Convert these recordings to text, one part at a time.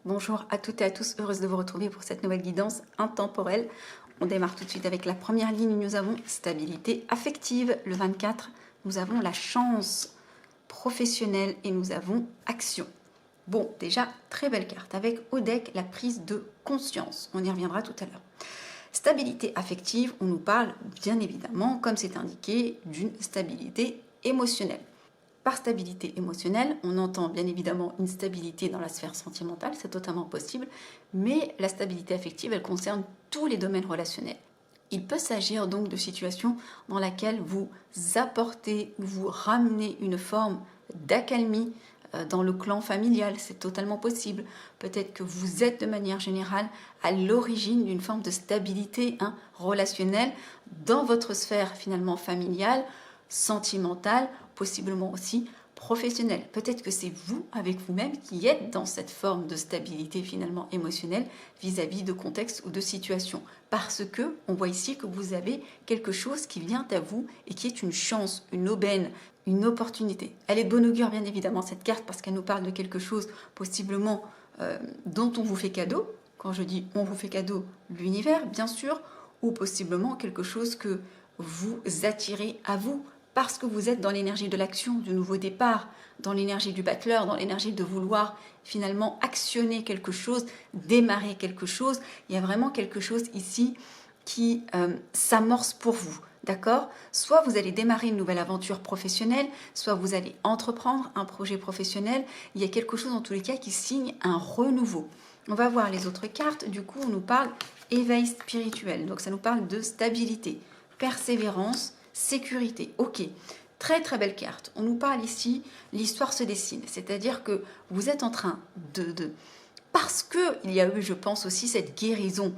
Bonjour à toutes et à tous, heureuse de vous retrouver pour cette nouvelle guidance intemporelle. On démarre tout de suite avec la première ligne, nous avons stabilité affective. Le 24, nous avons la chance professionnelle et nous avons action. Bon, déjà, très belle carte avec au deck la prise de conscience. On y reviendra tout à l'heure. Stabilité affective, on nous parle bien évidemment, comme c'est indiqué, d'une stabilité émotionnelle. Par stabilité émotionnelle, on entend bien évidemment une stabilité dans la sphère sentimentale, c'est totalement possible, mais la stabilité affective, elle concerne tous les domaines relationnels. Il peut s'agir donc de situations dans lesquelles vous apportez, vous ramenez une forme d'accalmie dans le clan familial, c'est totalement possible. Peut-être que vous êtes de manière générale à l'origine d'une forme de stabilité relationnelle dans votre sphère finalement familiale, sentimentale, possiblement aussi professionnelle. Peut-être que c'est vous, avec vous-même, qui êtes dans cette forme de stabilité finalement émotionnelle vis-à-vis de contexte ou de situation. Parce que on voit ici que vous avez quelque chose qui vient à vous et qui est une chance, une aubaine, une opportunité. Elle est de bon augure bien évidemment cette carte parce qu'elle nous parle de quelque chose possiblement dont on vous fait cadeau. Quand je dis on vous fait cadeau, l'univers bien sûr, ou possiblement quelque chose que vous attirez à vous parce que vous êtes dans l'énergie de l'action, du nouveau départ, dans l'énergie du battleur, dans l'énergie de vouloir finalement actionner quelque chose, démarrer quelque chose. Il y a vraiment quelque chose ici qui s'amorce pour vous. D'accord? Soit vous allez démarrer une nouvelle aventure professionnelle, soit vous allez entreprendre un projet professionnel. Il y a quelque chose en tous les cas qui signe un renouveau. On va voir les autres cartes. Du coup, on nous parle éveil spirituel. Donc ça nous parle de stabilité, persévérance, sécurité. Ok, très très belle carte. On nous parle ici, l'histoire se dessine. C'est-à-dire que vous êtes en train parce qu'il y a eu, je pense aussi, cette guérison.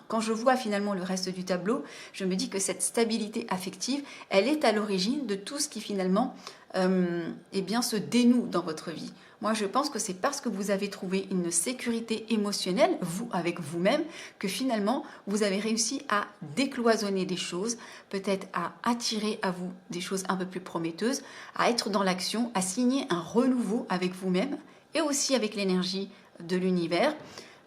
Quand je vois finalement le reste du tableau, je me dis que cette stabilité affective, elle est à l'origine de tout ce qui finalement se dénoue dans votre vie. Moi, je pense que c'est parce que vous avez trouvé une sécurité émotionnelle, vous, avec vous-même, que finalement, vous avez réussi à décloisonner des choses, peut-être à attirer à vous des choses un peu plus prometteuses, à être dans l'action, à signer un renouveau avec vous-même et aussi avec l'énergie de l'univers,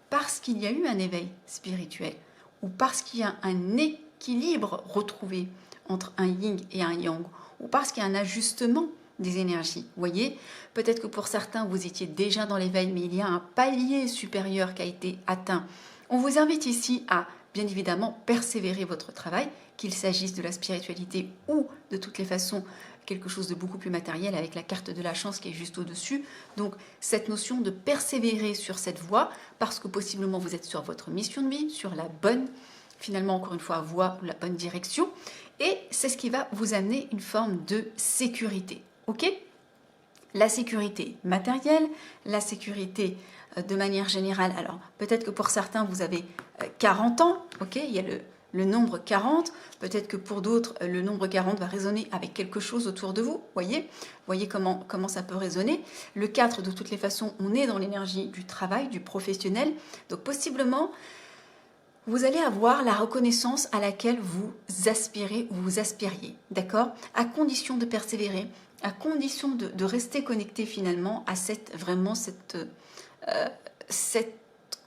parce qu'il y a eu un éveil spirituel ou parce qu'il y a un équilibre retrouvé entre un yin et un yang ou parce qu'il y a un ajustement des énergies. Vous voyez, peut-être que pour certains, vous étiez déjà dans l'éveil, mais il y a un palier supérieur qui a été atteint. On vous invite ici à, bien évidemment, persévérer votre travail, qu'il s'agisse de la spiritualité ou de toutes les façons quelque chose de beaucoup plus matériel avec la carte de la chance qui est juste au-dessus. Donc cette notion de persévérer sur cette voie parce que possiblement vous êtes sur votre mission de vie, sur la bonne, finalement encore une fois, voie ou la bonne direction. Et c'est ce qui va vous amener une forme de sécurité. Ok ? La sécurité matérielle, la sécurité de manière générale. Alors peut-être que pour certains vous avez 40 ans, ok ? Il y a le nombre 40, peut-être que pour d'autres, le nombre 40 va résonner avec quelque chose autour de vous, voyez comment ça peut résonner. Le 4, de toutes les façons, on est dans l'énergie du travail, du professionnel, donc possiblement, vous allez avoir la reconnaissance à laquelle vous aspirez ou vous aspiriez, d'accord? À condition de persévérer, à condition de rester connecté finalement à cette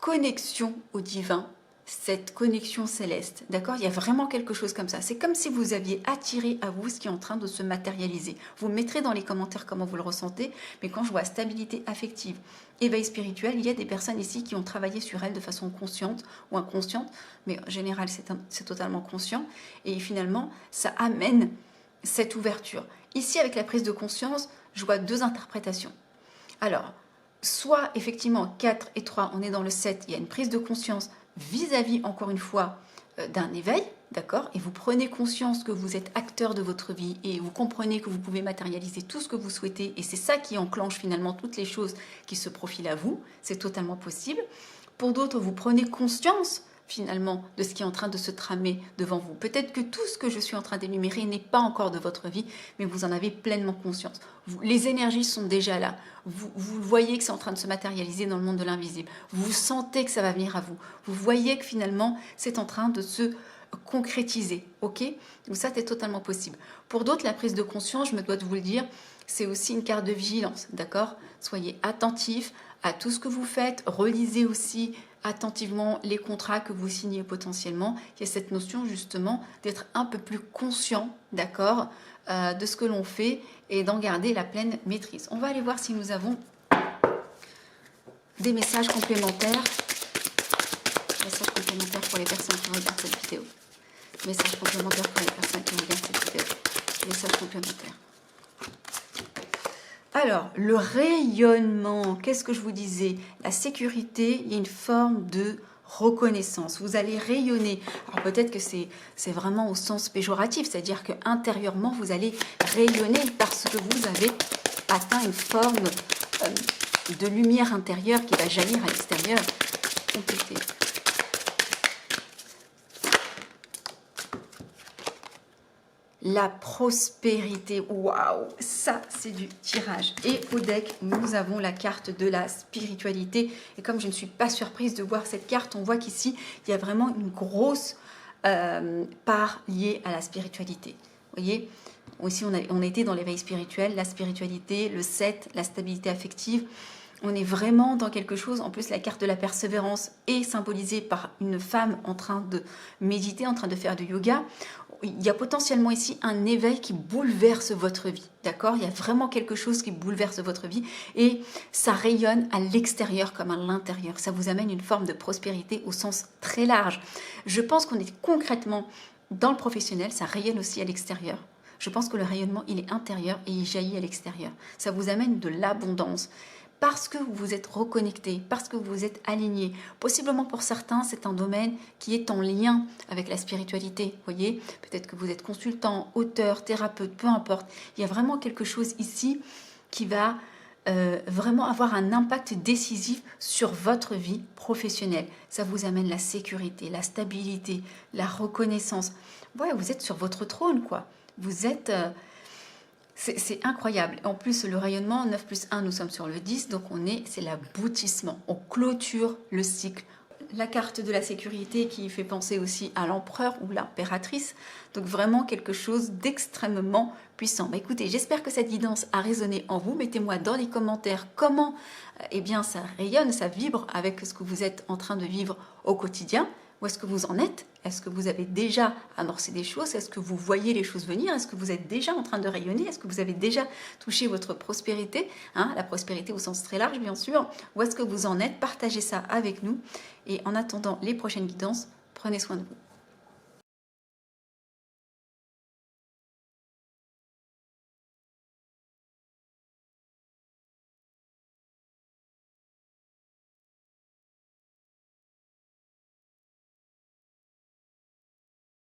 connexion au divin, cette connexion céleste, d'accord? Il y a vraiment quelque chose comme ça. C'est comme si vous aviez attiré à vous ce qui est en train de se matérialiser. Vous mettrez dans les commentaires comment vous le ressentez, mais quand je vois stabilité affective, éveil spirituel, il y a des personnes ici qui ont travaillé sur elles de façon consciente ou inconsciente, mais en général c'est totalement conscient, et finalement ça amène cette ouverture. Ici avec la prise de conscience, je vois deux interprétations. Alors, soit effectivement 4 et 3, on est dans le 7, il y a une prise de conscience vis-à-vis, encore une fois, d'un éveil, d'accord? Et vous prenez conscience que vous êtes acteur de votre vie et vous comprenez que vous pouvez matérialiser tout ce que vous souhaitez et c'est ça qui enclenche finalement toutes les choses qui se profilent à vous, c'est totalement possible. Pour d'autres, vous prenez conscience finalement de ce qui est en train de se tramer devant vous. Peut-être que tout ce que je suis en train d'énumérer n'est pas encore de votre vie, mais vous en avez pleinement conscience. Les énergies sont déjà là. Vous voyez que c'est en train de se matérialiser dans le monde de l'invisible. Vous sentez que ça va venir à vous. Vous voyez que finalement, c'est en train de se concrétiser. Ok? Donc ça, c'est totalement possible. Pour d'autres, la prise de conscience, je me dois de vous le dire, c'est aussi une carte de vigilance. D'accord? Soyez attentifs à tout ce que vous faites. Relisez aussi attentivement les contrats que vous signez potentiellement. Il y a cette notion justement d'être un peu plus conscient, d'accord, de ce que l'on fait et d'en garder la pleine maîtrise. On va aller voir si nous avons des messages complémentaires. Messages complémentaires pour les personnes qui regardent cette vidéo. Messages complémentaires pour les personnes qui regardent cette vidéo. Messages complémentaires. Alors, le rayonnement, qu'est-ce que je vous disais? La sécurité, il y a une forme de reconnaissance. Vous allez rayonner. Alors peut-être que c'est vraiment au sens péjoratif, c'est-à-dire qu'intérieurement, vous allez rayonner parce que vous avez atteint une forme de lumière intérieure qui va jaillir à l'extérieur. Compléter. La prospérité, waouh, ça c'est du tirage. Et au deck, nous avons la carte de la spiritualité. Et comme je ne suis pas surprise de voir cette carte, on voit qu'ici, il y a vraiment une grosse part liée à la spiritualité. Vous voyez, aussi on était dans l'éveil spirituel, la spiritualité, le 7, la stabilité affective. On est vraiment dans quelque chose. En plus, la carte de la persévérance est symbolisée par une femme en train de méditer, en train de faire du yoga. Il y a potentiellement ici un éveil qui bouleverse votre vie, d'accord? Il y a vraiment quelque chose qui bouleverse votre vie et ça rayonne à l'extérieur comme à l'intérieur. Ça vous amène une forme de prospérité au sens très large. Je pense qu'on est concrètement dans le professionnel, ça rayonne aussi à l'extérieur. Je pense que le rayonnement, il est intérieur et il jaillit à l'extérieur. Ça vous amène de l'abondance. Parce que vous vous êtes reconnecté, parce que vous vous êtes aligné. Possiblement pour certains, c'est un domaine qui est en lien avec la spiritualité. Vous voyez, peut-être que vous êtes consultant, auteur, thérapeute, peu importe. Il y a vraiment quelque chose ici qui va vraiment avoir un impact décisif sur votre vie professionnelle. Ça vous amène la sécurité, la stabilité, la reconnaissance. Ouais, vous êtes sur votre trône, quoi. Vous êtes... c'est incroyable. En plus, le rayonnement, 9 plus 1, nous sommes sur le 10, donc c'est l'aboutissement. On clôture le cycle. La carte de la sécurité qui fait penser aussi à l'empereur ou l'impératrice. Donc vraiment quelque chose d'extrêmement puissant. Bah, écoutez, j'espère que cette guidance a résonné en vous. Mettez-moi dans les commentaires comment bien, ça rayonne, ça vibre avec ce que vous êtes en train de vivre au quotidien. Où est-ce que vous en êtes? Est-ce que vous avez déjà amorcé des choses? Est-ce que vous voyez les choses venir? Est-ce que vous êtes déjà en train de rayonner? Est-ce que vous avez déjà touché votre prospérité? La prospérité au sens très large, bien sûr. Où est-ce que vous en êtes? Partagez ça avec nous. Et en attendant les prochaines guidances, prenez soin de vous.